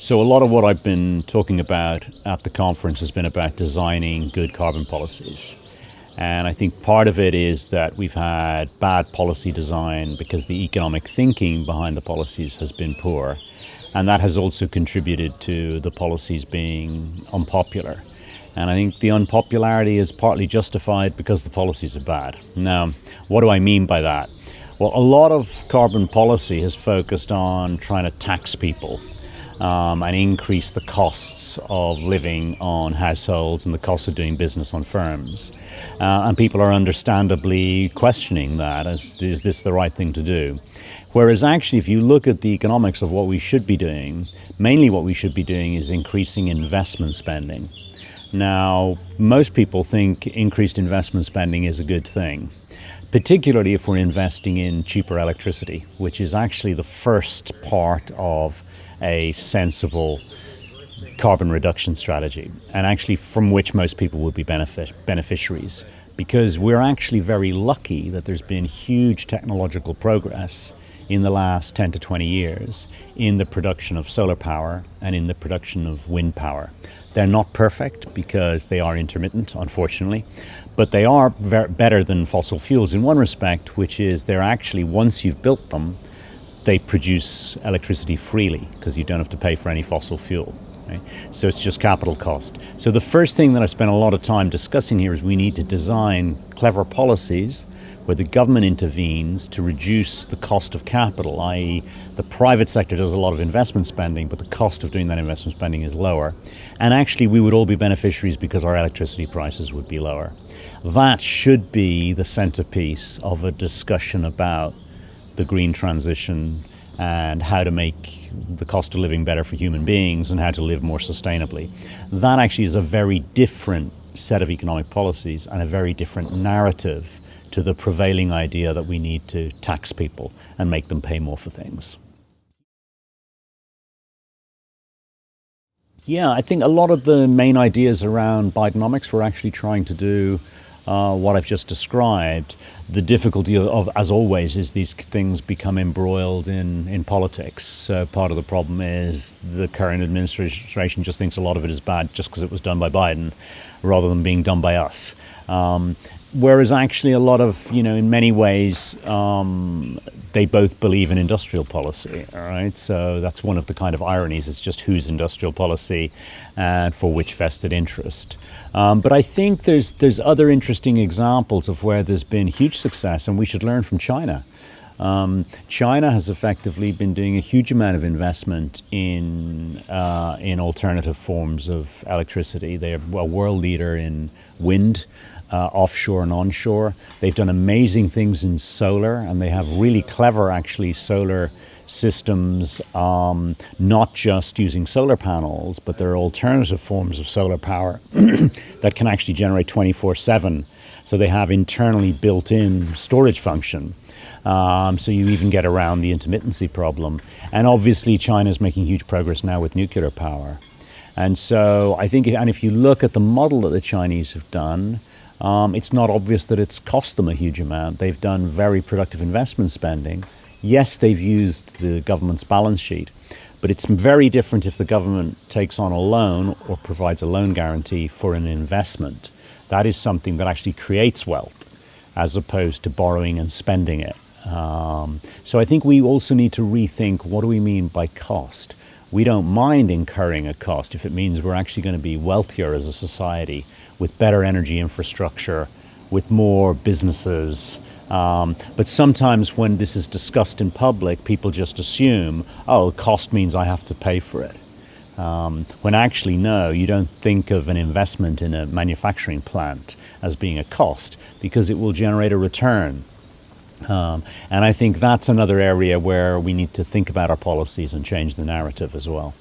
So a lot of what I've been talking about at the conference has been about designing good carbon policies. And I think part of it is that we've had bad policy design because the economic thinking behind the policies has been poor. And that has also contributed to the policies being unpopular. And I think the unpopularity is partly justified because the policies are bad. Now, what do I mean by that? Well, a lot of carbon policy has focused on trying to tax people and increase the costs of living on households and the cost of doing business on firms. And people are understandably questioning that, is this the right thing to do? Whereas actually, if you look at the economics of what we should be doing, mainly what we should be doing is increasing investment spending. Now, most people think increased investment spending is a good thing, particularly if we're investing in cheaper electricity, which is actually the first part of a sensible carbon reduction strategy, and actually from which most people would be beneficiaries, because we're actually very lucky that there's been huge technological progress in the last 10 to 20 years in the production of solar power and in the production of wind power. They're not perfect because they are intermittent, unfortunately, but they are better than fossil fuels in one respect, which is they're actually, once you've built them, they produce electricity freely because you don't have to pay for any fossil fuel. Right? So it's just capital cost. So the first thing that I've spent a lot of time discussing here is we need to design clever policies where the government intervenes to reduce the cost of capital, i.e. the private sector does a lot of investment spending, but the cost of doing that investment spending is lower. And actually we would all be beneficiaries because our electricity prices would be lower. That should be the centerpiece of a discussion about the green transition and how to make the cost of living better for human beings and how to live more sustainably. That actually is a very different set of economic policies and a very different narrative to the prevailing idea that we need to tax people and make them pay more for things. Yeah, I think a lot of the main ideas around Bidenomics were actually trying to do what I've just described. The difficulty of, as always, is these things become embroiled in politics. So part of the problem is the current administration just thinks a lot of it is bad just because it was done by Biden rather than being done by us. Whereas actually a lot of, in many ways, they both believe in industrial policy, all right? So that's one of the kind of ironies. It's just whose industrial policy and for which vested interest. But I think there's other interesting examples of where there's been huge success, and we should learn from China. China has effectively been doing a huge amount of investment in alternative forms of electricity. They're a world leader in wind, offshore and onshore. They've done amazing things in solar, and they have really clever, actually, solar systems, not just using solar panels, but there are alternative forms of solar power that can actually generate 24/7. So they have internally built-in storage function. So you even get around the intermittency problem. And obviously China's making huge progress now with nuclear power. And so I think, and if you look at the model that the Chinese have done, it's not obvious that it's cost them a huge amount. They've done very productive investment spending. Yes, they've used the government's balance sheet, but it's very different if the government takes on a loan or provides a loan guarantee for an investment. That is something that actually creates wealth as opposed to borrowing and spending it. So I think we also need to rethink, what do we mean by cost? We don't mind incurring a cost if it means we're actually going to be wealthier as a society with better energy infrastructure, with more businesses. But sometimes when this is discussed in public, people just assume, oh, cost means I have to pay for it. When actually, no, you don't think of an investment in a manufacturing plant as being a cost because it will generate a return. And I think that's another area where we need to think about our policies and change the narrative as well.